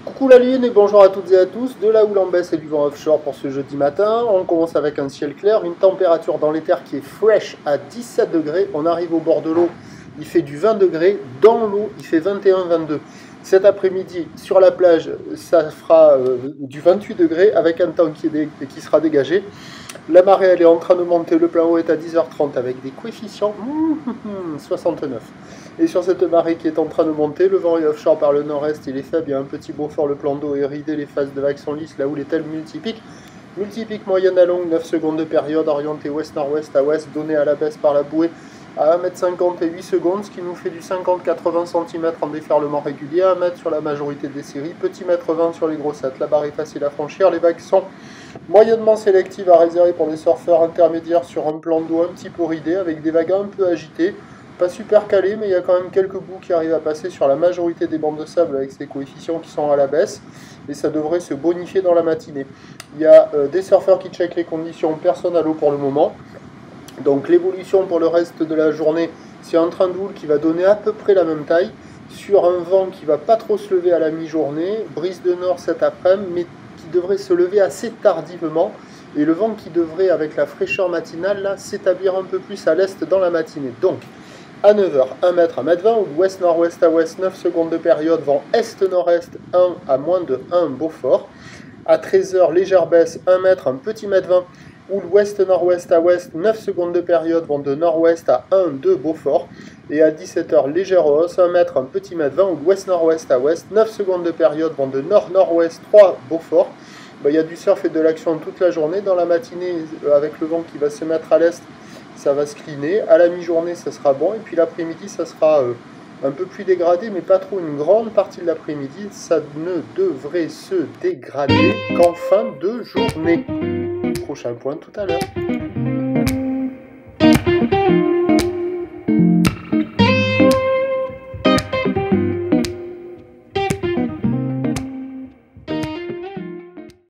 Coucou la lune et bonjour à toutes et à tous, de la houle en baisse et du vent offshore pour ce jeudi matin. On commence avec un ciel clair, une température dans l'éther qui est fresh à 17 degrés. On arrive au bord de l'eau, il fait du 20 degrés, dans l'eau il fait 21-22. Cet après-midi sur la plage, ça fera du 28 degrés avec un temps qui sera dégagé. La marée elle est en train de monter, le plein haut est à 10h30 avec des coefficients 69. Et sur cette marée qui est en train de monter, le vent est offshore par le nord-est, il est faible, il y a un petit Beaufort, le plan d'eau est ridé, les phases de vagues sont lisses, la houle est elle multipique. Multipique moyenne à longue, 9 secondes de période, orientée ouest-nord-ouest à ouest, donnée à la baisse par la bouée à 1m50 et 8 secondes, ce qui nous fait du 50-80 cm en déferlement régulier, 1 m sur la majorité des séries, petit mètre 20 sur les grossettes. La barre est facile à franchir, les vagues sont moyennement sélectives à réserver pour les surfeurs intermédiaires sur un plan d'eau un petit peu ridé, avec des vagues un peu agitées. Pas super calé, mais il y a quand même quelques bouts qui arrivent à passer sur la majorité des bandes de sable avec ces coefficients qui sont à la baisse. Et ça devrait se bonifier dans la matinée. Il y a des surfeurs qui checkent les conditions, personne à l'eau pour le moment. Donc l'évolution pour le reste de la journée, c'est un train de houle qui va donner à peu près la même taille, sur un vent qui va pas trop se lever à la mi-journée, brise de nord cet après-midi, mais qui devrait se lever assez tardivement. Et le vent qui devrait, avec la fraîcheur matinale, là, s'établir un peu plus à l'est dans la matinée. Donc, à 9h, 1 mètre à 1m20, ou ouest-nord-ouest à ouest, 9 secondes de période, vent est-nord-est, 1 à moins de 1 Beaufort. À 13h, légère baisse, 1 mètre, un petit mètre 20, ou l'ouest-nord-ouest à ouest, 9 secondes de période, vent de nord-ouest à 1, 2 Beaufort. Et à 17h, légère hausse, 1 mètre, un petit mètre 20, ou l'ouest-nord-ouest à ouest, 9 secondes de période, vent de nord-nord-ouest, 3 Beaufort. Il y a du surf et de l'action toute la journée. Dans la matinée, avec le vent qui va se mettre à l'est, ça va se cliner. À la mi-journée, ça sera bon. Et puis l'après-midi, ça sera un peu plus dégradé, mais pas trop. Une grande partie de l'après-midi, ça ne devrait se dégrader qu'en fin de journée. Prochain point tout à l'heure.